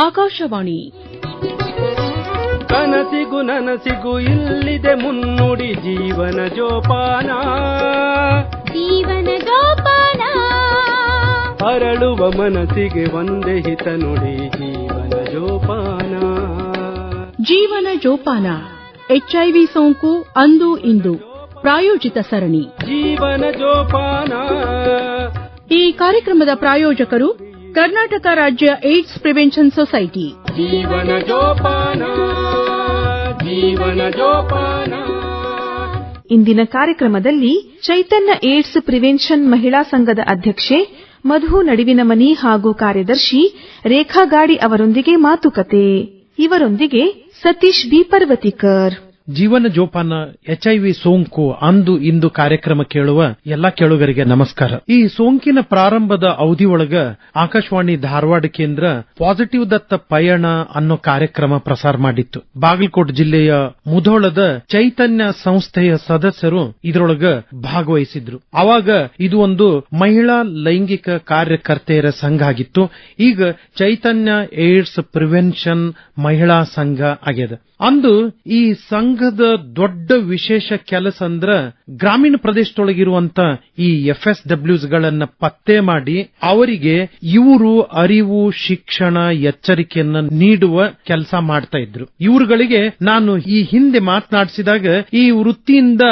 ಆಕಾಶವಾಣಿ. ಕನಸಿಗೂ ನನಸಿಗೂ ಇಲ್ಲಿದೆ ಮುನ್ನುಡಿ ಜೀವನ ಜೋಪಾನ. ಜೀವನ ಜೋಪಾನ ಅರಳುವ ಮನಸ್ಸಿಗೆ ಒಂದೇ ಹಿತ ನುಡಿ ಜೀವನ ಜೋಪಾನ. ಜೀವನ ಜೋಪಾನ HIV ಸೋಂಕು ಅಂದು ಇಂದು ಪ್ರಾಯೋಜಿತ ಸರಣಿ ಜೀವನ ಜೋಪಾನ. ಈ ಕಾರ್ಯಕ್ರಮದ ಪ್ರಾಯೋಜಕರು ಕರ್ನಾಟಕ ರಾಜ್ಯ ಏಡ್ಸ್ ಪ್ರಿವೆನ್ಷನ್ ಸೊಸೈಟಿ. ಜೀವನ ಜೋಪಾನ ಜೀವನ ಜೋಪಾನ. ಇಂದಿನ ಕಾರ್ಯಕ್ರಮದಲ್ಲಿ ಚೈತನ್ಯ ಏಡ್ಸ್ ಪ್ರಿವೆನ್ಷನ್ ಮಹಿಳಾ ಸಂಘದ ಅಧ್ಯಕ್ಷೆ ಮಧು ನಡುವಿನಮನಿ ಹಾಗೂ ಕಾರ್ಯದರ್ಶಿ ರೇಖಾ ಗಾಡಿ ಅವರೊಂದಿಗೆ ಮಾತುಕತೆ. ಇವರೊಂದಿಗೆ ಸತೀಶ್ ಬಿ ಪರ್ವತಿಕರ್. ಜೀವನ ಜೋಪಾನ HIV ಸೋಂಕು ಅಂದು ಇಂದು ಕಾರ್ಯಕ್ರಮ ಕೇಳುವ ಎಲ್ಲಾ ಕೇಳುಗರಿಗೆ ನಮಸ್ಕಾರ. ಈ ಸೋಂಕಿನ ಪ್ರಾರಂಭದ ಅವಧಿಯೊಳಗ ಆಕಾಶವಾಣಿ ಧಾರವಾಡ ಕೇಂದ್ರ ಪಾಸಿಟಿವ್ ದತ್ತ ಪಯಣ ಅನ್ನೋ ಕಾರ್ಯಕ್ರಮ ಪ್ರಸಾರ ಮಾಡಿತ್ತು. ಬಾಗಲಕೋಟೆ ಜಿಲ್ಲೆಯ ಮುಧೋಳದ ಚೈತನ್ಯ ಸಂಸ್ಥೆಯ ಸದಸ್ಯರು ಇದರೊಳಗ ಭಾಗವಹಿಸಿದ್ರು. ಅವಾಗ ಇದು ಒಂದು ಮಹಿಳಾ ಲೈಂಗಿಕ ಕಾರ್ಯಕರ್ತೆಯರ ಸಂಘ ಆಗಿತ್ತು. ಈಗ ಚೈತನ್ಯ ಏಡ್ಸ್ ಪ್ರಿವೆನ್ಷನ್ ಮಹಿಳಾ ಸಂಘ ಆಗ್ಯದ. ಅಂದು ಈ ಸಂಘದ ದೊಡ್ಡ ವಿಶೇಷ ಕೆಲಸ ಅಂದ್ರ ಗ್ರಾಮೀಣ ಪ್ರದೇಶದೊಳಗಿರುವಂತ ಈ FSWs ಗಳನ್ನ ಪತ್ತೆ ಮಾಡಿ ಅವರಿಗೆ ಇವರು ಅರಿವು, ಶಿಕ್ಷಣ, ಎಚ್ಚರಿಕೆಯನ್ನ ನೀಡುವ ಕೆಲಸ ಮಾಡ್ತಾ ಇದ್ರು. ಇವರುಗಳಿಗೆ ನಾನು ಈ ಹಿಂದೆ ಮಾತನಾಡಿಸಿದಾಗ ಈ ವೃತ್ತಿಯಿಂದ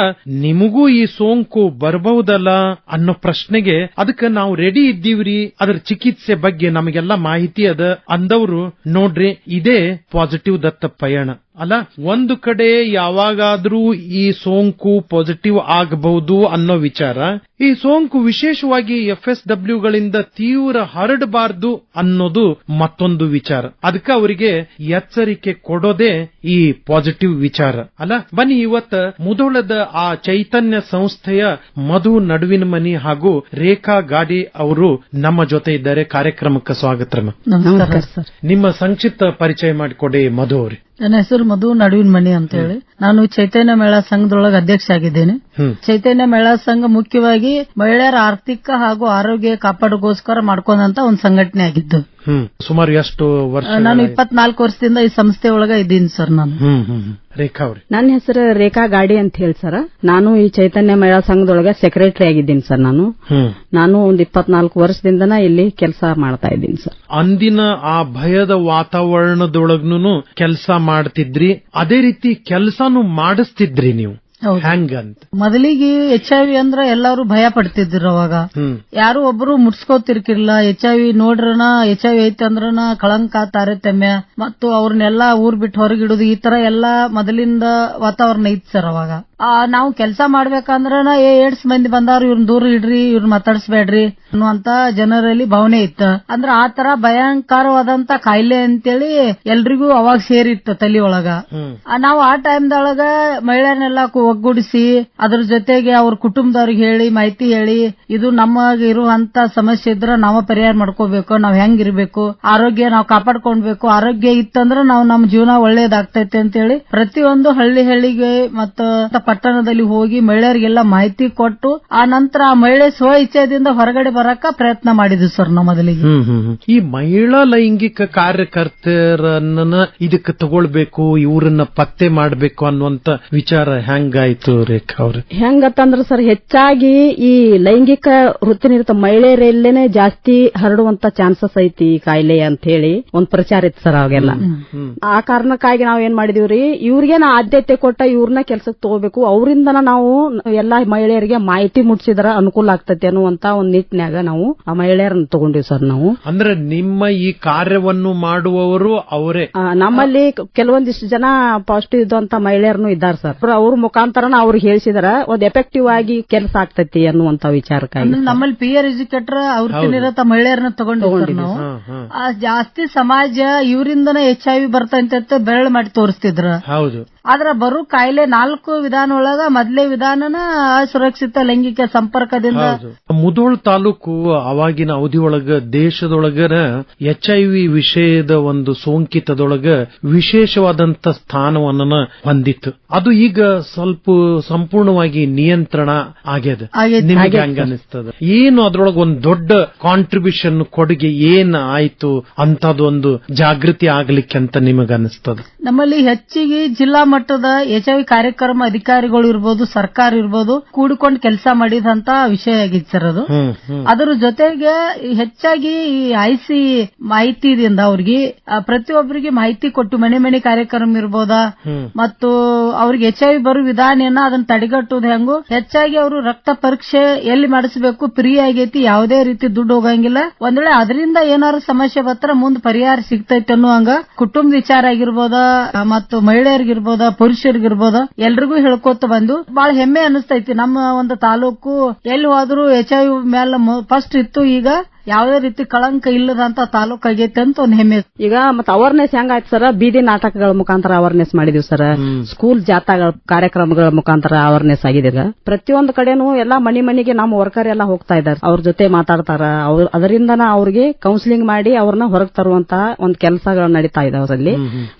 ನಿಮಗೂ ಈ ಸೋಂಕು ಬರಬಹುದಲ್ಲ ಅನ್ನೋ ಪ್ರಶ್ನೆಗೆ ಅದಕ್ಕೆ ನಾವು ರೆಡಿ ಇದ್ದೀವ್ರಿ, ಅದರ ಚಿಕಿತ್ಸೆ ಬಗ್ಗೆ ನಮಗೆಲ್ಲ ಮಾಹಿತಿ ಅದ ಅಂದವರು ನೋಡ್ರಿ ಇದೇ ಪಾಸಿಟಿವ್ ದತ್ತ ಪಯಣ ಅಲ್ಲ. ಒಂದು ಕಡೆ ಯಾವಾಗಾದ್ರೂ ಈ ಸೋಂಕು ಪಾಸಿಟಿವ್ ಆಗಬಹುದು ಅನ್ನೋ ವಿಚಾರ, ಈ ಸೋಂಕು ವಿಶೇಷವಾಗಿ FSWಗಳಿಂದ ತೀವ್ರ ಹರಡಬಾರದು ಅನ್ನೋದು ಮತ್ತೊಂದು ವಿಚಾರ. ಅದಕ್ಕೆ ಅವರಿಗೆ ಎಚ್ಚರಿಕೆ ಕೊಡೋದೇ ಈ ಪಾಸಿಟಿವ್ ವಿಚಾರ ಅಲ್ಲ. ಬನ್ನಿ ಇವತ್ತ ಮುಧೋಳದ ಆ ಚೈತನ್ಯ ಸಂಸ್ಥೆಯ ಮಧು ನಡುವಿನಮನಿ ಹಾಗೂ ರೇಖಾ ಗಾಡಿ ಅವರು ನಮ್ಮ ಜೊತೆ ಇದ್ದಾರೆ. ಕಾರ್ಯಕ್ರಮಕ್ಕೆ ಸ್ವಾಗತ. ನಮಸ್ಕಾರ ಸರ್. ನಿಮ್ಮ ಸಂಕ್ಷಿಪ್ತ ಪರಿಚಯ ಮಾಡಿಕೊಡಿ ಮಧು ಅವರೇ. ನನ್ನ ಹೆಸರು ಮಧು ನಡುವಿನಮನಿ ಅಂತ ಹೇಳಿ. ನಾನು ಚೈತನ್ಯ ಮಹಿಳಾ ಸಂಘದೊಳಗೆ ಅಧ್ಯಕ್ಷ ಆಗಿದ್ದೇನೆ. ಚೈತನ್ಯ ಮಹಿಳಾ ಸಂಘ ಮುಖ್ಯವಾಗಿ ಮಹಿಳೆಯರ ಆರ್ಥಿಕ ಹಾಗೂ ಆರೋಗ್ಯ ಕಾಪಾಡೋಗೋಸ್ಕರ ಮಾಡ್ಕೊಂಡಂತ ಒಂದು ಸಂಘಟನೆ ಆಗಿದ್ದು. ಸುಮಾರು ಎಷ್ಟು ವರ್ಷ? ನಾನು 24 ವರ್ಷದಿಂದ ಈ ಸಂಸ್ಥೆ ಒಳಗ ಇದ್ದೀನಿ ಸರ್. ನಾನು ರೇಖಾ ಅವ್ರಿ. ನನ್ನ ಹೆಸರು ರೇಖಾ ಗಾಡಿ ಅಂತ ಹೇಳಿ ಸರ್. ನಾನು ಈ ಚೈತನ್ಯ ಮಹಿಳಾ ಸಂಘದೊಳಗೆ ಸೆಕ್ರೆಟರಿ ಆಗಿದ್ದೀನಿ ಸರ್. ನಾನು ಒಂದು 24 ವರ್ಷದಿಂದನ ಇಲ್ಲಿ ಕೆಲಸ ಮಾಡ್ತಾ ಇದ್ದೀನಿ ಸರ್. ಅಂದಿನ ಆ ಭಯದ ವಾತಾವರಣದೊಳಗ್ನು ಕೆಲಸ ಮಾಡ್ತಿದ್ರಿ, ಅದೇ ರೀತಿ ಕೆಲಸನೂ ಮಾಡಿಸ್ತಿದ್ರಿ ನೀವು. ಹೆಂಗಂತ ಮೊದಲಿಗೆ HIV ಅಂದ್ರ ಎಲ್ಲಾರು ಭಯ ಪಡ್ತಿದ್ರು. ಅವಾಗ ಯಾರು ಒಬ್ರು ಮುಟ್ಸ್ಕೋತಿರ್ಕಿಲ್ಲ. HIV ನೋಡ್ರನ HIV ಐತಿ ಅಂದ್ರನ ಕಳಂಕ, ತಾರತಮ್ಯ ಮತ್ತು ಅವ್ರನ್ನೆಲ್ಲಾ ಊರ್ ಬಿಟ್ಟು ಹೊರಗಿಡುದು, ಈ ತರ ಎಲ್ಲಾ ಮೊದಲಿಂದ ವಾತಾವರಣ ಇತ್ತು ಸರ್. ಅವಾಗ ನಾವು ಕೆಲಸ ಮಾಡ್ಬೇಕಂದ್ರನ ಏಡ್ಸ್ ಮಂದಿ ಬಂದಾರು, ಇವ್ರನ್ನ ದೂರ ಇಡ್ರಿ, ಇವ್ರನ್ನ ಮಾತಾಡಿಸ್ಬೇಡ್ರಿ ಅನ್ನುವಂತ ಜನರಲ್ಲಿ ಭಾವನೆ ಇತ್ತು. ಅಂದ್ರ ಆ ತರ ಭಯಂಕರವಾದಂತ ಕಾಯಿಲೆ ಅಂತೇಳಿ ಎಲ್ರಿಗೂ ಅವಾಗ ಸೇರಿತ್ತು ತಲಿ ಒಳಗ. ನಾವು ಆ ಟೈಮ್ದೊಳಗ ಮಹಿಳೆಯರನ್ನೆಲ್ಲ ಒಗ್ಗೂಡಿಸಿ ಅದ್ರ ಜೊತೆಗೆ ಅವ್ರ ಕುಟುಂಬದವ್ರಿಗೆ ಹೇಳಿ, ಮಾಹಿತಿ ಹೇಳಿ, ಇದು ನಮಗ ಇರುವಂತ ಸಮಸ್ಯೆ ಇದ್ರ ನಾವ ಪರಿಹಾರ ಮಾಡ್ಕೋಬೇಕು, ನಾವ್ ಹೆಂಗಿರ್ಬೇಕು, ಆರೋಗ್ಯ ನಾವು ಕಾಪಾಡ್ಕೊಳ್ಬೇಕು, ಆರೋಗ್ಯ ಇತ್ತಂದ್ರ ನಾವು ನಮ್ಮ ಜೀವನ ಒಳ್ಳೇದಾಗ್ತೈತೆ ಅಂತ ಹೇಳಿ ಪ್ರತಿಯೊಂದು ಹಳ್ಳಿಗೆ ಮತ್ತು ಪಟ್ಟಣದಲ್ಲಿ ಹೋಗಿ ಮಹಿಳೆಯರಿಗೆಲ್ಲ ಮಾಹಿತಿ ಕೊಟ್ಟು ಆ ನಂತರ ಆ ಮಹಿಳೆ ಸ್ವ ಇಚ್ಛೆದಿಂದ ಹೊರಗಡೆ ಬರಕ ಪ್ರಯತ್ನ ಮಾಡಿದ್ವಿ ಸರ್ ನಾವು ಮೊದಲಿಗೆ. ಈ ಮಹಿಳಾ ಲೈಂಗಿಕ ಕಾರ್ಯಕರ್ತೆಯರನ್ನ ಇದಕ್ಕೆ ತಗೊಳ್ಬೇಕು, ಇವರನ್ನ ಪತ್ತೆ ಮಾಡಬೇಕು ಅನ್ನುವಂತ ವಿಚಾರ ಹೆಂಗಾಯ್ತು ರೇಖಾ ಅವ್ರೆ? ಹೆಂಗತ್ತಂದ್ರ ಸರ್, ಹೆಚ್ಚಾಗಿ ಈ ಲೈಂಗಿಕ ವೃತ್ತಿನಿರತ ಮಹಿಳೆಯರಲ್ಲೇನೆ ಜಾಸ್ತಿ ಹರಡುವಂತ ಚಾನ್ಸಸ್ ಐತಿ ಈ ಕಾಯಿಲೆ ಅಂತ ಹೇಳಿ ಒಂದ್ ಪ್ರಚಾರ ಇತ್ತು ಸರ್ ಅವಾಗೆಲ್ಲ. ಆ ಕಾರಣಕ್ಕಾಗಿ ನಾವ್ ಏನ್ ಮಾಡಿದೀವ್ರಿ, ಇವ್ರಿಗೆ ನಾ ಆದ್ಯತೆ ಕೊಟ್ಟ ಇವ್ರನ್ನ ಕೆಲ್ಸಕ್ಕೆ ತಗೋಬೇಕು, ಅವರಿಂದನ ನಾವು ಎಲ್ಲಾ ಮಹಿಳೆಯರಿಗೆ ಮಾಹಿತಿ ಮುಟ್ಸಿದ್ರ ಅನುಕೂಲ ಆಗ್ತೈತಿ ಅನ್ನುವಂತ ಒಂದ್ ನಿಟ್ಟಿನಾಗ ನಾವು ಆ ಮಹಿಳೆಯರನ್ನ ತಗೊಂಡಿವಿ ಸರ್. ನಾವು ಅಂದ್ರೆ ನಿಮ್ಮ ಈ ಕಾರ್ಯವನ್ನು ಮಾಡುವವರು ಅವರೇ. ನಮ್ಮಲ್ಲಿ ಕೆಲವೊಂದಿಷ್ಟು ಜನ ಪಾಸಿಟಿವ್ ಇದ್ದಂತ ಮಹಿಳೆಯರನ್ನು ಇದ್ದಾರೆ ಸರ್. ಅವ್ರ ಮುಖಾಂತರನ ಅವ್ರಿಗೆ ಹೇಳಿಸಿದ್ರ ಒಂದ್ ಎಫೆಕ್ಟಿವ್ ಆಗಿ ಕೆಲಸ ಆಗ್ತೈತಿ ಅನ್ನುವಂತ ವಿಚಾರಕ್ಕಾಗಿ ನಮ್ಮಲ್ಲಿ PR ಎಜುಕೇಟರ್ ವೃತ್ತಿನಿರತ ಮಹಿಳೆಯರನ್ನ ತಗೊಂಡಿದ್ದೀವಿ ನಾವು. ಜಾಸ್ತಿ ಸಮಾಜ ಇವರಿಂದನೇ HIV ಬರ್ತಂತ ಬೆರಳು ಮಾಡಿ ತೋರಿಸ್ತಿದ್ರ. ಆದ್ರ ಬರೋ ಕಾಯಿಲೆ 4 ವಿಧಾನ ಒಳಗ ಮೊದಲೇ ವಿಧಾನನ ಅಸುರಕ್ಷಿತ ಲೈಂಗಿಕ ಸಂಪರ್ಕದಿಂದ. ಮುಧೋಳ್ ತಾಲೂಕು ಅವಾಗಿನ ಅವಧಿಯೊಳಗ ದೇಶದೊಳಗರ HIV ವಿಷಯದ ಒಂದು ಸೋಂಕಿತದೊಳಗ ವಿಶೇಷವಾದಂತ ಸ್ಥಾನವನ್ನ ಹೊಂದಿತ್ತು. ಅದು ಈಗ ಸ್ವಲ್ಪ ಸಂಪೂರ್ಣವಾಗಿ ನಿಯಂತ್ರಣ ಆಗ್ಯದ. ನಿಮಗೆ ಹಂಗ ಅನಿಸ್ತದ? ಏನು ಅದ್ರೊಳಗ ಒಂದು ದೊಡ್ಡ ಕಾಂಟ್ರಿಬ್ಯೂಷನ್ ಕೊಡುಗೆ ಏನ್ ಆಯ್ತು ಅಂತದೊಂದು ಜಾಗೃತಿ ಆಗ್ಲಿಕ್ಕೆ ಅಂತ ನಿಮಗ ಅನಿಸ್ತದ? ನಮ್ಮಲ್ಲಿ ಹೆಚ್ಚಿಗೆ ಜಿಲ್ಲಾ ಮಟ್ಟದ HIV ಕಾರ್ಯಕ್ರಮ ಅಧಿಕಾರಿಗಳು ಇರ್ಬೋದು, ಸರ್ಕಾರ ಇರ್ಬೋದು, ಕೂಡಿಕೊಂಡು ಕೆಲಸ ಮಾಡಿದಂತ ವಿಷಯ ಆಗಿತ್ತು ಸರ್ ಅದು. ಅದರ ಜೊತೆಗೆ ಹೆಚ್ಚಾಗಿ ಈ ಐಸಿ ಮಾಹಿತಿಯಿಂದ ಅವ್ರಿಗೆ ಪ್ರತಿಯೊಬ್ಬರಿಗೆ ಮಾಹಿತಿ ಕೊಟ್ಟು ಮನೆ ಮನೆ ಕಾರ್ಯಕ್ರಮ ಇರ್ಬೋದಾ, ಮತ್ತು ಅವ್ರಿಗೆ HIV ಬರೋ ವಿಧಾನ ಏನ, ಅದನ್ನ ತಡೆಗಟ್ಟುವುದು ಹೆಂಗು, ಹೆಚ್ಚಾಗಿ ಅವರು ರಕ್ತ ಪರೀಕ್ಷೆ ಎಲ್ಲಿ ಮಾಡಿಸಬೇಕು, ಫ್ರೀ ಆಗೈತಿ, ಯಾವುದೇ ರೀತಿ ದುಡ್ಡು ಹೋಗಂಗಿಲ್ಲ, ಒಂದ್ ವೇಳೆ ಅದರಿಂದ ಏನಾದ್ರು ಸಮಸ್ಯೆ ಬತ್ತರ ಮುಂದ್ ಪರಿಹಾರ ಸಿಗ್ತೈತೆ ಅನ್ನೋ ಹಂಗ ಕುಟುಂಬ ವಿಚಾರ ಆಗಿರ್ಬೋದ, ಮತ್ತು ಮಹಿಳೆಯರಿಗಿರ್ಬೋದ, ಪುರುಷರಿಗಿರ್ಬೋದ, ಎಲ್ರಿಗೂ ಹೇಳ್ಕೊತ ಬಂದು ಬಹಳ ಹೆಮ್ಮೆ ಅನಿಸ್ತೈತಿ. ನಮ್ಮ ಒಂದು ತಾಲೂಕು ಎಲ್ಲಿ ಹೋದ್ರು HIV ಮೇಲೆ ಫಸ್ಟ್ ಇತ್ತು, ಈಗ ಯಾವುದೇ ರೀತಿ ಕಳಂಕ ಇಲ್ಲದಂತ ತಾಲೂಕು ಆಗೈತೆ ಅಂತ ಒಂದು ಹೆಮ್ಮೆ. ಈಗ ಮತ್ತೆ ಅವೇರ್ನೆಸ್ ಹೆಂಗಾಯ್ತು ಸರ್? ಬೀದಿ ನಾಟಕಗಳ ಮುಖಾಂತರ ಅವೇರ್ನೆಸ್ ಮಾಡಿದೀವಿ ಸರ್, ಸ್ಕೂಲ್ ಜಾಥಾಗಳ ಕಾರ್ಯಕ್ರಮಗಳ ಮುಖಾಂತರ ಅವೇರ್ನೆಸ್ ಆಗಿದೆ. ಈಗ ಪ್ರತಿಯೊಂದು ಕಡೆನೂ ಎಲ್ಲಾ ಮನಿಗೆ ನಮ್ಮ ವರ್ಕರ್ ಎಲ್ಲ ಹೋಗ್ತಾ ಇದ್ದಾರೆ, ಅವ್ರ ಜೊತೆ ಮಾತಾಡ್ತಾರ, ಅದರಿಂದ ಅವ್ರಿಗೆ ಕೌನ್ಸಿಲಿಂಗ್ ಮಾಡಿ ಅವ್ರನ್ನ ಹೊರಗೆ ತರುವಂತಹ ಒಂದು ಕೆಲಸಗಳು ನಡೀತಾ ಇದೆ ಅವರಲ್ಲಿ.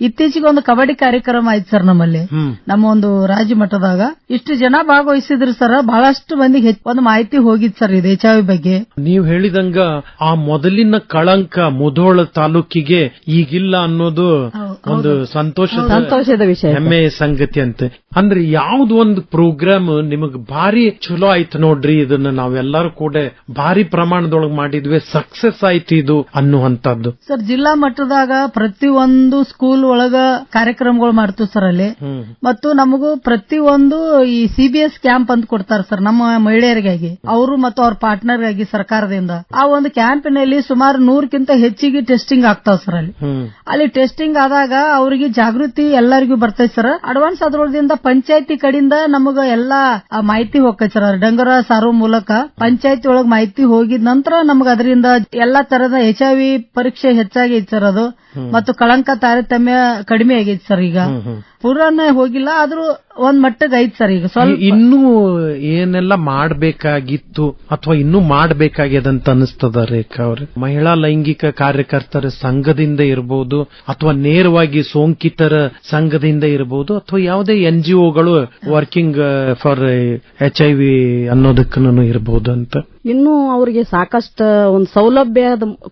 ಇತ್ತೀಚೆಗೆ ಒಂದು ಕಬಡ್ಡಿ ಕಾರ್ಯಕ್ರಮ ಆಯ್ತು ಸರ್ ನಮ್ಮಲ್ಲಿ, ನಮ್ಮ ಒಂದು ರಾಜ್ಯ ಮಟ್ಟದಾಗ ಇಷ್ಟು ಜನ ಭಾಗವಹಿಸಿದ್ರು ಸರ್. ಬಹಳಷ್ಟು ಮಂದಿಗೆ ಒಂದು ಮಾಹಿತಿ ಹೋಗಿತ್ತು ಸರ್ ಇದು HIV ಬಗ್ಗೆ. ನೀವು ಹೇಳಿದಂಗ ಆ ಮೊದಲಿನ ಕಳಂಕ ಮುಧೋಳ ತಾಲೂಕಿಗೆ ಈಗಿಲ್ಲ ಅನ್ನೋದು ಒಂದು ಸಂತೋಷದ ವಿಷಯ, ಹೆಮ್ಮೆಯ ಸಂಗತಿ ಅಂತೆ. ಅಂದ್ರೆ ಯಾವ್ದು ಒಂದು ಪ್ರೋಗ್ರಾಮ್ ನಿಮಗ್ ಭಾರಿ ಚಲೋ ಆಯ್ತು ನೋಡ್ರಿ, ಇದನ್ನ ನಾವೆಲ್ಲರೂ ಕೂಡ ಭಾರಿ ಪ್ರಮಾಣದೊಳಗೆ ಮಾಡಿದ್ವಿ, ಸಕ್ಸಸ್ ಆಯ್ತು ಇದು ಅನ್ನುವಂತದ್ದು? ಸರ್ ಜಿಲ್ಲಾ ಮಟ್ಟದಾಗ ಪ್ರತಿಯೊಂದು ಸ್ಕೂಲ್ ಒಳಗ ಕಾರ್ಯಕ್ರಮಗಳು ಮಾಡ್ತೀವಿ ಸರ್ ಅಲ್ಲಿ. ಮತ್ತು ನಮಗೂ ಪ್ರತಿಯೊಂದು ಈ CBS ಕ್ಯಾಂಪ್ ಅಂತ ಕೊಡ್ತಾರೆ ಸರ್ ನಮ್ಮ ಮಹಿಳೆಯರಿಗಾಗಿ, ಅವರು ಮತ್ತು ಅವ್ರ ಪಾರ್ಟ್ನರ್ಗಾಗಿ ಸರ್ಕಾರದಿಂದ. ಆ ಒಂದು ಕ್ಯಾಂಪಿನಲ್ಲಿ ಸುಮಾರು 100ಕ್ಕಿಂತ ಹೆಚ್ಚಿಗೆ ಟೆಸ್ಟಿಂಗ್ ಆಗ್ತಾವ ಸರ್ ಅಲ್ಲಿ ಟೆಸ್ಟಿಂಗ್ ಆದಾಗ ಅವರಿಗೆ ಜಾಗೃತಿ ಎಲ್ಲರಿಗೂ ಬರ್ತೈತೆ ಸರ್. ಅಡ್ವಾನ್ಸ್ ಅದ್ರೊಳದಿಂದ ಪಂಚಾಯತಿ ಕಡೆಯಿಂದ ನಮಗ ಎಲ್ಲಾ ಮಾಹಿತಿ ಹೋಗ್ತೈತೆ ಸರ್. ಡಂಗರ ಸಾರುವ ಮೂಲಕ ಪಂಚಾಯತಿ ಒಳಗ್ ಮಾಹಿತಿ ಹೋಗಿದ ನಂತರ ನಮಗ ಅದರಿಂದ ಎಲ್ಲಾ ತರದ HIV ಪರೀಕ್ಷೆ ಹೆಚ್ಚಾಗೈತೆ ಸರ್ ಅದು, ಮತ್ತು ಕಳಂಕ ತಾರತಮ್ಯ ಕಡಿಮೆ ಆಗೈತೆ ಸರ್. ಈಗ ಪೂರ್ಣ ಹೋಗಿಲ್ಲ, ಆದ್ರೂ ಒಂದ್ ಮಟ್ಟಿಗೆ ಐತ್ ಸರ್. ಈಗ ಸ್ವಲ್ಪ ಇನ್ನೂ ಏನೆಲ್ಲ ಮಾಡಬೇಕಾಗಿತ್ತು ಅಥವಾ ಇನ್ನೂ ಮಾಡಬೇಕಾಗ್ಯದಂತ ಅನಿಸ್ತದ ರೇಖಾ ಅವ್ರೆ? ಮಹಿಳಾ ಲೈಂಗಿಕ ಕಾರ್ಯಕರ್ತರ ಸಂಘದಿಂದ ಇರಬಹುದು, ಅಥವಾ ನೇರವಾಗಿ ಸೋಂಕಿತರ ಸಂಘದಿಂದ ಇರಬಹುದು, ಅಥವಾ ಯಾವುದೇ NGOಗಳು ವರ್ಕಿಂಗ್ ಫಾರ್ HIV ಅನ್ನೋದಕ್ಕೂ ಇರಬಹುದು ಅಂತ. ಇನ್ನು ಅವರಿಗೆ ಸಾಕಷ್ಟು ಒಂದು ಸೌಲಭ್ಯ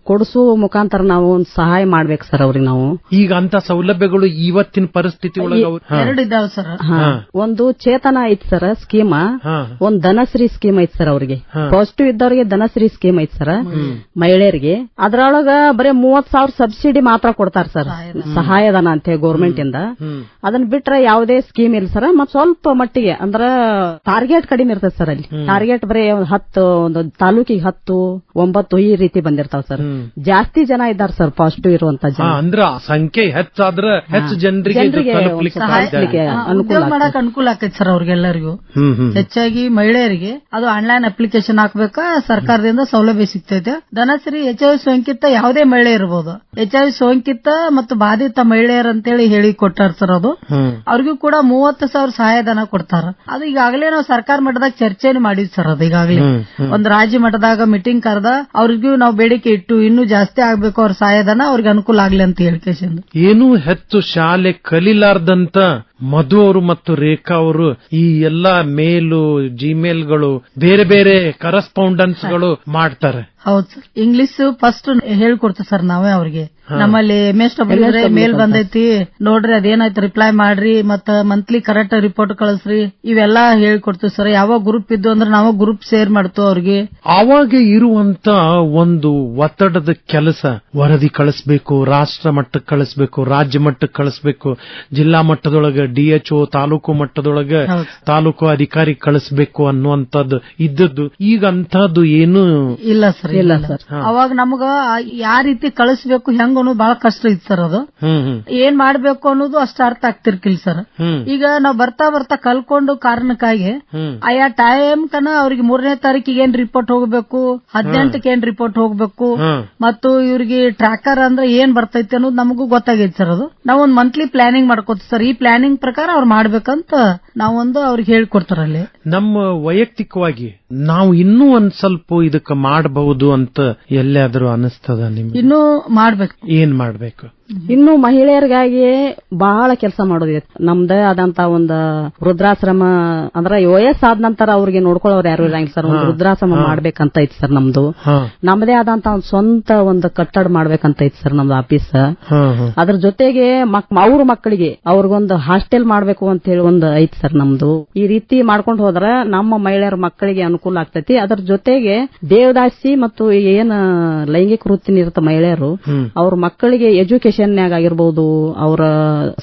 ಕೊಡಿಸುವ ಮುಖಾಂತರ ನಾವು ಒಂದು ಸಹಾಯ ಮಾಡ್ಬೇಕು ಸರ್ ಅವ್ರಿಗೆ. ನಾವು ಈಗ ಅಂತ ಸೌಲಭ್ಯಗಳು ಇವತ್ತಿನ ಪರಿಸ್ಥಿತಿ ಒಳಗೆ ಎರಡಿದ್ದಾವೆ ಸರ್. ಒಂದು ಚೇತನ ಐತಿ ಸರ್ ಸ್ಕೀಮ್, ಒಂದ್ ಧನಶ್ರೀ ಸ್ಕೀಮ್ ಐತಿ ಸರ್ ಅವ್ರಿಗೆ. ಪಾಸಿಟಿವ್ ಇದ್ದವ್ರಿಗೆ ಧನಶ್ರೀ ಸ್ಕೀಮ್ ಐತಿ ಸರ್ ಮಹಿಳೆಯರಿಗೆ. ಅದ್ರೊಳಗ ಬರೀ 30,000 ಸಬ್ಸಿಡಿ ಮಾತ್ರ ಕೊಡ್ತಾರ ಸರ್, ಸಹಾಯಧನ ಅಂತ ಗೌರ್ಮೆಂಟ್ ಇಂದ. ಅದನ್ನ ಬಿಟ್ರೆ ಯಾವುದೇ ಸ್ಕೀಮ್ ಇಲ್ಲ ಸರ್. ಮತ್ ಸ್ವಲ್ಪ ಮಟ್ಟಿಗೆ ಅಂದ್ರ ಟಾರ್ಗೆಟ್ ಕಡಿಮೆ ಇರ್ತದೆ ಸರ್ ಅಲ್ಲಿ. ಟಾರ್ಗೆಟ್ ಬರೀ 10, ಒಂದು ತಾಲೂಕಿಗೆ 10, 9 ಈ ರೀತಿ ಬಂದಿರ್ತಾವ ಸರ್. ಜಾಸ್ತಿ ಜನ ಇದ್ದಾರೆ ಸರ್ ಪಾಸಿಟಿವ್ ಇರುವಂತ ಜನ. ಅಂದ್ರ ಸಂಖ್ಯೆ ಹೆಚ್ಚಾದ್ರೆ ಹೆಚ್ಚು ಜನರಿಗೆ ಅನುಕೂಲ ಆಕೈತಿ ಸರ್ ಅವ್ರಿಗೆಲ್ಲರಿಗೂ. ಹೆಚ್ಚಾಗಿ ಮಹಿಳೆಯರಿಗೆ ಅದು ಆನ್ಲೈನ್ ಅಪ್ಲಿಕೇಶನ್ ಹಾಕ್ಬೇಕಾ, ಸರ್ಕಾರದಿಂದ ಸೌಲಭ್ಯ ಸಿಗ್ತೈತೆ. ಧನಶ್ರೀ HIV ಸೋಂಕಿತ ಯಾವುದೇ ಮಹಿಳೆ ಇರಬಹುದು, HIV ಸೋಂಕಿತ ಮತ್ತು ಬಾಧಿತ ಮಹಿಳೆಯರು ಅಂತೇಳಿ ಹೇಳಿ ಕೊಟ್ಟಾರ ಸರ್. ಅದು ಅವ್ರಿಗೂ ಕೂಡ 30,000 ಸಹಾಯಧನ ಕೊಡ್ತಾರ. ಅದು ಈಗಾಗಲೇ ನಾವು ಸರ್ಕಾರ ಮಟ್ಟದಾಗ ಚರ್ಚೆನೂ ಮಾಡಿದ್ವಿ ಸರ್. ಅದು ಈಗಾಗಲೇ ಒಂದು ರಾಜ್ಯ ಮಟ್ಟದಾಗ ಮೀಟಿಂಗ್ ಕರೆದ ಅವ್ರಿಗೂ ನಾವು ಬೇಡಿಕೆ ಇಟ್ಟು ಇನ್ನೂ ಜಾಸ್ತಿ ಆಗ್ಬೇಕು ಅವ್ರ ಸಹಾಯಧನ, ಅವ್ರಿಗೆ ಅನುಕೂಲ ಆಗ್ಲಿ ಅಂತ ಹೇಳಿಕೆಶನ್. ಏನೂ ಹೆಚ್ಚು ಶಾಲೆ ಕಲಿಲಾರ್ದಂತ ಮಧು ಅವರು ಮತ್ತು ರೇಖಾ ಅವರು ಈ ಎಲ್ಲಾ ಮೇಲು ಜಿಮೇಲ್ಗಳು ಬೇರೆ ಬೇರೆ ಕರೆಸ್ಪಾಂಡೆನ್ಸ್ ಗಳು ಮಾಡ್ತಾರೆ. ಹೌದು ಸರ್, ಇಂಗ್ಲಿಷ್ ಫಸ್ಟ್ ಹೇಳ್ಕೊಡ್ತೀವಿ ಸರ್ ನಾವೇ ಅವ್ರಿಗೆ. ನಮ್ಮಲ್ಲಿ MSW ಮೇಲ್ ಬಂದೈತಿ ನೋಡ್ರಿ, ಅದೇನಾಯ್ತು ರಿಪ್ಲೈ ಮಾಡ್ರಿ, ಮತ್ತ ಮಂತ್ಲಿ ಕರೆಕ್ಟ್ ರಿಪೋರ್ಟ್ ಕಳಿಸ್ರಿ, ಇವೆಲ್ಲಾ ಹೇಳ್ಕೊಡ್ತೀವಿ ಸರ್. ಯಾವಾಗ ಗ್ರೂಪ್ ಇದ್ದು ಅಂದ್ರೆ ನಾವು ಗ್ರೂಪ್ ಶೇರ್ ಮಾಡ್ತೀವಿ ಅವ್ರಿಗೆ. ಆವಾಗ ಇರುವಂತ ಒಂದು ಒತ್ತಡದ ಕೆಲಸ, ವರದಿ ಕಳಿಸ್ಬೇಕು, ರಾಷ್ಟ್ರ ಮಟ್ಟಕ್ಕೆ ಕಳಿಸ್ಬೇಕು, ರಾಜ್ಯ ಮಟ್ಟಕ್ಕೆ ಕಳಿಸ್ಬೇಕು, ಜಿಲ್ಲಾ ಮಟ್ಟದೊಳಗೆ DHO, ತಾಲೂಕು ಮಟ್ಟದೊಳಗೆ ತಾಲೂಕು ಅಧಿಕಾರಿ ಕಳಿಸ್ಬೇಕು ಅನ್ನುವಂಥದ್ದು ಇದ್ದದ್ದು. ಈಗ ಅಂತದ್ದು ಏನು ಇಲ್ಲ ಸರ್, ಇಲ್ಲ ಸರ್. ಅವಾಗ ನಮಗ ಯಾವ ರೀತಿ ಕಳಿಸ್ಬೇಕು ಹೆಂಗ ಅನ್ನೋದು ಬಹಳ ಕಷ್ಟ ಇತ್ತು ಸರ್. ಅದು ಏನ್ ಮಾಡ್ಬೇಕು ಅನ್ನೋದು ಅಷ್ಟು ಅರ್ಥ ಆಗ್ತಿರ್ಕಿಲ್ಲ ಸರ್. ಈಗ ನಾವು ಬರ್ತಾ ಬರ್ತಾ ಕಲ್ಕೊಂಡು ಕಾರಣಕ್ಕಾಗಿ ಆಯಾ ಟೈಮ್ ಕನ ಅವ್ರಿಗೆ 3ನೇ ತಾರೀಕಿಗೆ ಏನ್ ರಿಪೋರ್ಟ್ ಹೋಗ್ಬೇಕು, 18ಕ್ಕೆ ಏನ್ ರಿಪೋರ್ಟ್ ಹೋಗ್ಬೇಕು, ಮತ್ತು ಇವ್ರಿಗೆ ಟ್ರ್ಯಾಕರ್ ಅಂದ್ರೆ ಏನ್ ಬರ್ತೈತಿ ಅನ್ನೋದು ನಮಗೂ ಗೊತ್ತಾಗೈತಿ ಸರ್. ಅದು ನಾವ್ ಒಂದ್ ಮಂತ್ಲಿ ಪ್ಲಾನಿಂಗ್ ಮಾಡ್ಕೋತೀವಿ ಸರ್. ಈ ಪ್ಲಾನಿಂಗ್ ಟೈಮಿಂಗ್ ಪ್ರಕಾರ ಅವ್ರು ಮಾಡ್ಬೇಕಂತ ನಾವೊಂದು ಅವ್ರಿಗೆ ಹೇಳ್ಕೊಡ್ತಾರಲ್ಲಿ. ನಮ್ಮ ವೈಯಕ್ತಿಕವಾಗಿ ನಾವು ಇನ್ನೂ ಒಂದ್ ಸ್ವಲ್ಪ ಇದಕ್ಕ ಮಾಡಬಹುದು ಅಂತ ಎಲ್ಲಾದ್ರೂ ಅನಿಸ್ತದ ನಿಮ್ಗೆ? ಇನ್ನೂ ಮಾಡ್ಬೇಕು. ಏನ್ ಮಾಡ್ಬೇಕು? ಇನ್ನು ಮಹಿಳೆಯರಿಗಾಗಿ ಬಹಳ ಕೆಲಸ ಮಾಡೋದಿದೆ. ನಮ್ದೇ ಆದಂತ ಒಂದು ವೃದ್ಧಾಶ್ರಮ ಅಂದ್ರೆ ವಯಸ್ಸಾದ ನಂತರ ಅವ್ರಿಗೆ ನೋಡ್ಕೊಳ್ಳೋರು ಯಾರು ಇರಂಗಿಲ್ಲ ಸರ್. ಒಂದು ವೃದ್ಧಾಶ್ರಮ ಮಾಡ್ಬೇಕಂತ ಐತಿ ಸರ್ ನಮ್ದು. ನಮ್ದೇ ಆದಂತ ಒಂದು ಸ್ವಂತ ಒಂದು ಕಟ್ಟಡ ಮಾಡ್ಬೇಕಂತ ಐತಿ ಸರ್ ನಮ್ದು ಆಫೀಸ್. ಅದ್ರ ಜೊತೆಗೆ ಅವ್ರ ಮಕ್ಕಳಿಗೆ ಅವ್ರಿಗೊಂದು ಹಾಸ್ಟೆಲ್ ಮಾಡ್ಬೇಕು ಅಂತ ಹೇಳಿ ಒಂದು ಐತಿ ಸರ್ ನಮ್ದು. ಈ ರೀತಿ ಮಾಡ್ಕೊಂಡು ಹೋದ್ರ ನಮ್ಮ ಮಹಿಳೆಯರ ಮಕ್ಕಳಿಗೆ ಅನುಕೂಲ ಆಗ್ತೈತಿ. ಅದ್ರ ಜೊತೆಗೆ ದೇವದಾಸಿ ಮತ್ತು ಏನ್ ಲೈಂಗಿಕ ವೃತ್ತಿ ಇರುತ್ತೆ ಮಹಿಳೆಯರು, ಅವ್ರ ಮಕ್ಕಳಿಗೆ ಎಜುಕೇಶನ್ ಆಗಿರ್ಬಹುದು, ಅವರ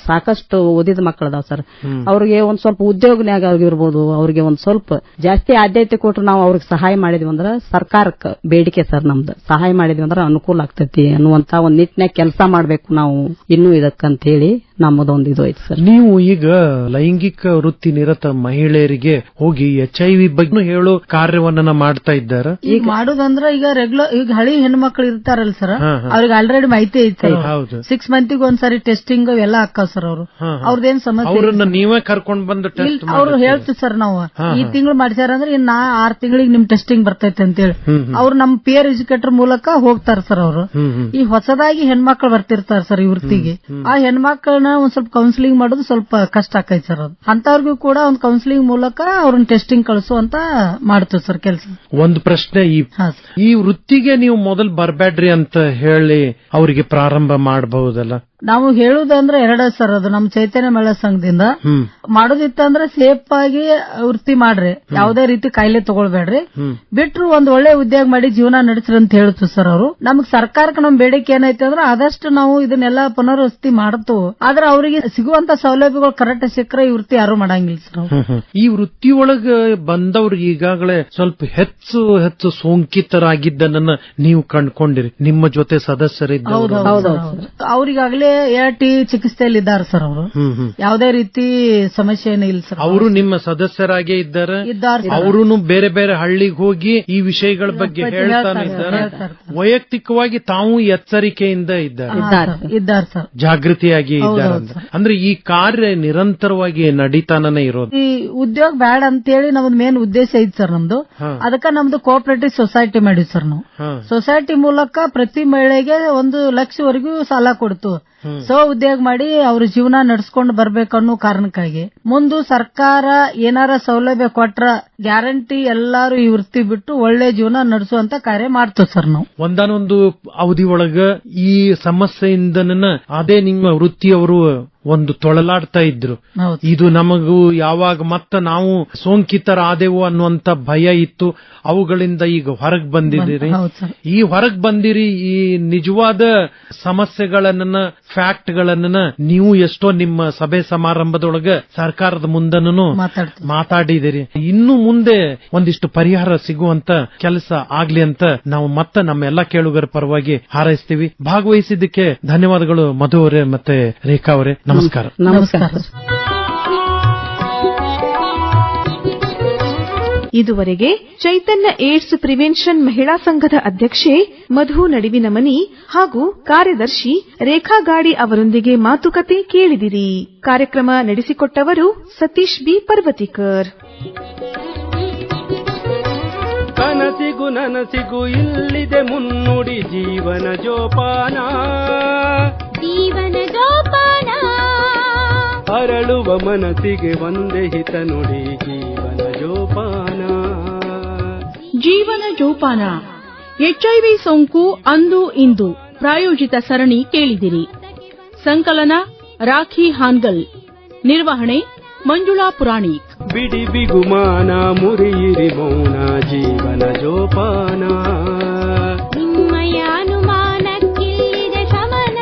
ಸಾಕಷ್ಟು ಓದಿದ ಮಕ್ಕಳದಾವ್ ಸರ್, ಅವ್ರಿಗೆ ಒಂದ್ ಸ್ವಲ್ಪ ಉದ್ಯೋಗನ್ಯಾಗ ಆಗಿರ್ಬೋದು, ಅವ್ರಿಗೆ ಒಂದ್ ಸ್ವಲ್ಪ ಜಾಸ್ತಿ ಆದ್ಯತೆ ಕೊಟ್ಟು ನಾವು ಅವ್ರಿಗೆ ಸಹಾಯ ಮಾಡಿದ್ವಿ ಅಂದ್ರೆ ಸರ್ಕಾರಕ್ಕೆ ಬೇಡಿಕೆ ಸರ್ ನಮ್ದು. ಸಹಾಯ ಮಾಡಿದ್ವಿ ಅಂದ್ರೆ ಅನುಕೂಲ ಆಗ್ತೈತಿ ಅನ್ನುವಂತ ಒಂದ್ ನಿಟ್ಟಿನಾಗ ಕೆಲಸ ಮಾಡ್ಬೇಕು ನಾವು ಇನ್ನೂ ಇದಕ್ಕಂತ ಹೇಳಿ ನಮ್ಮದೊಂದು ಇದು ಐತಿ ಸರ್. ನೀವು ಈಗ ಲೈಂಗಿಕ ವೃತ್ತಿ ನಿರತ ಮಹಿಳೆಯರಿಗೆ ಹೋಗಿ HIV ಬಗ್ಗೆ ಹೇಳೋ ಕಾರ್ಯವನ್ನ ಮಾಡ್ತಾ ಇದ್ದಾರ? ಈಗ ಮಾಡುದಂದ್ರ ಈಗ ರೆಗ್ಯುಲರ್ ಈಗ ಹಳಿ ಹೆಣ್ಮಕ್ಳು ಇರ್ತಾರಲ್ಲ ಸರ್, ಅವ್ರಿಗೆ ಆಲ್ರೆಡಿ ಮಾಹಿತಿ ಐತಿ. 6 ಮಂತಿಗೆ ಒಂದ್ಸರಿ ಟೆಸ್ಟಿಂಗ್ ಎಲ್ಲ ಹಾಕಾವ್ ಸರ್. ಅವರು ಅವ್ರದ್ದೇನ್ ಸಮಸ್ಯೆ ಅವ್ರನ್ನ ನೀವೇ ಕರ್ಕೊಂಡ್ ಬಂದು ಟೆಸ್ಟ್ ಅವ್ರು ಹೇಳ್ತೀವಿ ಸರ್. ನಾವು ಈ ತಿಂಗಳು ಮಾಡಿಸ್ಯಾರ ಅಂದ್ರೆ ಇನ್ನ 6 ತಿಂಗಳಿಗೆ ನಿಮ್ ಟೆಸ್ಟಿಂಗ್ ಬರ್ತೈತೆ ಅಂತೇಳಿ ಅವ್ರು ನಮ್ ಪಿಯರ್ ಎಜುಕೇಟರ್ ಮೂಲಕ ಹೋಗ್ತಾರ ಸರ್. ಅವರು ಈ ಹೊಸದಾಗಿ ಹೆಣ್ಮಕ್ಳು ಬರ್ತಿರ್ತಾರ ಸರ್ ಈ ವೃತ್ತಿಗೆ. ಆ ಹೆಣ್ಮಕ್ಳನ್ನ ಒಂದ್ ಸ್ವಲ್ಪ ಕೌನ್ಸಿಲಿಂಗ್ ಮಾಡೋದು ಸ್ವಲ್ಪ ಕಷ್ಟ ಆಕೈತಿ ಸರ್. ಅದು ಅಂತವ್ರಿಗೂ ಕೂಡ ಒಂದ್ ಕೌನ್ಸಿಲಿಂಗ್ ಮೂಲಕ ಅವ್ರನ್ನ ಟೆಸ್ಟಿಂಗ್ ಕಳಿಸುವಂತ ಮಾಡ್ತೀವಿ ಸರ್ ಕೆಲಸ. ಒಂದು ಪ್ರಶ್ನೆ, ಈ ವೃತ್ತಿಗೆ ನೀವು ಮೊದಲು ಬರ್ಬೇಡ್ರಿ ಅಂತ ಹೇಳಿ ಅವರಿಗೆ ಪ್ರಾರಂಭ ಮಾಡಬಹುದಲ್ಲ? ನಾವು ಹೇಳುದಂದ್ರೆ ಎರಡೇ ಸರ್. ಅದು ನಮ್ ಚೈತನ್ಯ ಮಹಿಳಾ ಸಂಘದಿಂದ ಮಾಡೋದಿತ್ತಂದ್ರೆ ಸೇಫ್ ಆಗಿ ವೃತ್ತಿ ಮಾಡ್ರಿ, ಯಾವುದೇ ರೀತಿ ಕಾಯಿಲೆ ತಗೊಳ್ಬೇಡ್ರಿ, ಬಿಟ್ರು ಒಂದ್ ಒಳ್ಳೆ ಉದ್ಯೋಗ ಮಾಡಿ ಜೀವನ ನಡೆಸ್ರಿ ಅಂತ ಹೇಳ್ತು ಸರ್ ಅವರು. ನಮಗ್ ಸರ್ಕಾರಕ್ಕೆ ನಮ್ ಬೇಡಿಕೆ ಏನೈತೆ ಅಂದ್ರೆ ಆದಷ್ಟು ನಾವು ಇದನ್ನೆಲ್ಲ ಪುನರ್ವಸತಿ ಮಾಡ್ತು, ಆದ್ರೆ ಅವರಿಗೆ ಸಿಗುವಂತ ಸೌಲಭ್ಯಗಳು ಕರೆಕ್ಟ್ ಸಿಕ್ಕರೆ ಈ ವೃತ್ತಿ ಯಾರು ಮಾಡಂಗಿಲ್ಲ ಸರ್. ಈ ವೃತ್ತಿಯೊಳಗ ಬಂದವ್ರಿಗೆ ಈಗಾಗಲೇ ಸ್ವಲ್ಪ ಹೆಚ್ಚು ಸೋಂಕಿತರಾಗಿದ್ದನ್ನ ನೀವು ಕಂಡುಕೊಂಡಿರಿ, ನಿಮ್ಮ ಜೊತೆ ಸದಸ್ಯರಿದ್ದ ಅವ್ರಿಗಾಗಲೇ ART ಚಿಕಿತ್ಸೆಯಲ್ಲಿ ಇದ್ದಾರೆ ಸರ್. ಅವರು ಯಾವುದೇ ರೀತಿ ಸಮಸ್ಯೆ ಏನೂ ಇಲ್ಲ ಸರ್. ಅವರು ನಿಮ್ಮ ಸದಸ್ಯರಾಗೇ ಇದ್ದಾರೆ. ಅವರು ಬೇರೆ ಬೇರೆ ಹಳ್ಳಿಗೆ ಹೋಗಿ ಈ ವಿಷಯಗಳ ಬಗ್ಗೆ ಹೇಳ್ತಾನೆ ಇದ್ದಾರೆ. ವೈಯಕ್ತಿಕವಾಗಿ ತಾವು ಎಚ್ಚರಿಕೆಯಿಂದ ಇದ್ದಾರೆ ಸರ್, ಜಾಗೃತಿಯಾಗಿ ಇದ್ದಾರೆ. ಅಂದ್ರೆ ಈ ಕಾರ್ಯ ನಿರಂತರವಾಗಿ ನಡೀತಾನೇ ಇರೋದು. ಈ ಉದ್ಯೋಗ ಬ್ಯಾಡ ಅಂತೇಳಿ ನಮ್ದು ಮೇನ್ ಉದ್ದೇಶ ಐತಿ ಸರ್ ನಮ್ದು. ಅದಕ್ಕ ನಮ್ದು ಕೋಆಪರೇಟಿವ್ ಸೊಸೈಟಿ ಮಾಡಿವಿ ಸರ್. ನಾವು ಸೊಸೈಟಿ ಮೂಲಕ ಪ್ರತಿ ಮಹಿಳೆಗೆ 1 ಲಕ್ಷವರೆಗೂ ಸಾಲ ಕೊಡ್ತು. ಉದ್ಯೋಗ ಮಾಡಿ ಅವ್ರ ಜೀವನ ನಡೆಸ್ಕೊಂಡು ಬರ್ಬೇಕನ್ನೋ ಕಾರಣಕ್ಕಾಗಿ ಮುಂದೆ ಸರ್ಕಾರ ಏನಾರ ಸೌಲಭ್ಯ ಕೊಟ್ರ ಗ್ಯಾರಂಟಿ ಎಲ್ಲಾರು ಈ ವೃತ್ತಿ ಬಿಟ್ಟು ಒಳ್ಳೆ ಜೀವನ ನಡೆಸುವಂತ ಕಾರ್ಯ ಮಾಡ್ತೀವಿ ಸರ್. ನಾವು ಒಂದಾನೊಂದು ಅವಧಿ ಒಳಗ ಈ ಸಮಸ್ಯೆಯಿಂದ ಅದೇ ನಿಮ್ಮ ವೃತ್ತಿಯವರು ಒಂದು ತೊಳಲಾಡ್ತಾ ಇದ್ರು. ಇದು ನಮಗೂ ಯಾವಾಗ ಮತ್ತೆ ನಾವು ಸೋಂಕಿತರಾದೆವು ಅನ್ನುವಂತ ಭಯ ಇತ್ತು. ಅವುಗಳಿಂದ ಈಗ ಹೊರಗ್ ಬಂದಿದ್ದೀರಿ. ಈ ಹೊರಗ್ ಬಂದಿರಿ, ಈ ನಿಜವಾದ ಸಮಸ್ಯೆಗಳನ್ನ ಫ್ಯಾಕ್ಟ್ ಗಳನ್ನ ನೀವು ಎಷ್ಟೋ ನಿಮ್ಮ ಸಭೆ ಸಮಾರಂಭದೊಳಗ ಸರ್ಕಾರದ ಮುಂದನೂ ಮಾತಾಡಿದಿರಿ. ಇನ್ನು ಮುಂದೆ ಒಂದಿಷ್ಟು ಪರಿಹಾರ ಸಿಗುವಂತ ಕೆಲಸ ಆಗ್ಲಿ ಅಂತ ನಾವು ಮತ್ತೆ ನಮ್ಮೆಲ್ಲ ಕೇಳುಗರ ಪರವಾಗಿ ಹಾರೈಸ್ತೀವಿ. ಭಾಗವಹಿಸಿದ್ದಕ್ಕೆ ಧನ್ಯವಾದಗಳು ಮಧು ಅವರೇ ಮತ್ತೆ ರೇಖಾ ಅವರೇ. ನಮಸ್ಕಾರ. ನಮಸ್ಕಾರ. ಇದುವರೆಗೆ ಚೈತನ್ಯ ಏಡ್ಸ್ ಪ್ರಿವೆನ್ಷನ್ ಮಹಿಳಾ ಸಂಘದ ಅಧ್ಯಕ್ಷೆ ಮಧು ನಡಿವಿನಮನಿ ಹಾಗೂ ಕಾರ್ಯದರ್ಶಿ ರೇಖಾ ಗಾಡಿ ಅವರೊಂದಿಗೆ ಮಾತುಕತೆ ಕೇಳಿದಿರಿ. ಕಾರ್ಯಕ್ರಮ ನಡೆಸಿಕೊಟ್ಟವರು ಸತೀಶ್ ಬಿ ಪರ್ವತಿಕರ್. ಕನಸಿಗೂ ನನಸಿಗೂ ಇಲ್ಲಿದೆ ಮುನ್ನುಡಿ ಜೀವನ ಜೋಪಾನ. ಜೀವನ ಜೋಪಾನ ಅರಳುವ ಮನಸ್ಸಿಗೆ ಒಂದೇ ಹಿತ ನುಡಿ ಜೀವನ ಜೋಪಾನ. ಜೀವನ ಜೋಪಾನ HIV ಸೋಂಕು ಅಂದು ಇಂದು ಪ್ರಾಯೋಜಿತ ಸರಣಿ ಕೇಳಿದಿರಿ. ಸಂಕಲನ ರಾಖಿ ಹಾನ್ಗಲ್, ನಿರ್ವಹಣೆ ಮಂಜುಳಾ ಪುರಾಣಿಕ್. ಬಿಡಿ ಬಿಗುಮಾನ ಮುರಿಯಿರಿ ಮೌನ ಜೀವನ ಜೋಪಾನ. ನಿಮ್ಮಯ ಅನುಮಾನಕ್ಕಿದೆ ಶಮನ.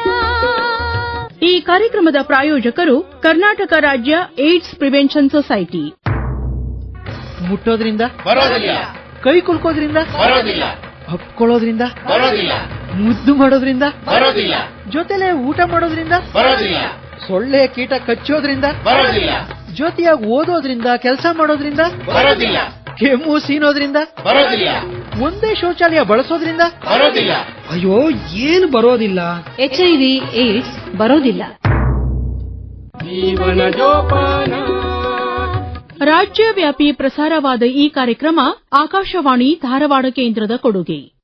ಈ ಕಾರ್ಯಕ್ರಮದ ಪ್ರಾಯೋಜಕರು ಕರ್ನಾಟಕ ರಾಜ್ಯ ಏಡ್ಸ್ ಪ್ರಿವೆನ್ಷನ್ ಸೊಸೈಟಿ. ಮುಟ್ಟೋದ್ರಿಂದ ಬರೋದಿಲ್ಲ, ಕೈ ಕುಲ್ಕೋದ್ರಿಂದ ಬರೋದಿಲ್ಲ, ಹಪ್ಕೊಳ್ಳೋದ್ರಿಂದ ಬರೋದಿಲ್ಲ, ಮುದ್ದು ಮಾಡೋದ್ರಿಂದ ಬರೋದಿಲ್ಲ, ಜೊತೆಲೆ ಊಟ ಮಾಡೋದ್ರಿಂದ ಬರೋದಿಲ್ಲ, ಸೊಳ್ಳೆ ಕೀಟ ಕಚ್ಚೋದ್ರಿಂದ ಬರೋದಿಲ್ಲ, ಜೊತೆಯಾಗಿ ಓದೋದ್ರಿಂದ ಕೆಲಸ ಮಾಡೋದ್ರಿಂದ ಬರೋದಿಲ್ಲ, ಕೆಮ್ಮು ಸೀನೋದ್ರಿಂದ ಬರೋದಿಲ್ಲ, ಒಂದೇ ಶೌಚಾಲಯ ಬಳಸೋದ್ರಿಂದ ಬರೋದಿಲ್ಲ. ಅಯ್ಯೋ, ಏನು ಬರೋದಿಲ್ಲ? HIV ಏಡ್ಸ್ ಬರೋದಿಲ್ಲ. ಜೀವನ ಜೋಪಾನ. ರಾಜ್ಯವ್ಯಾಪಿ ಪ್ರಸಾರವಾದ ಈ ಕಾರ್ಯಕ್ರಮ ಆಕಾಶವಾಣಿ ಧಾರವಾಡ ಕೇಂದ್ರದ ಕೊಡುಗೆ.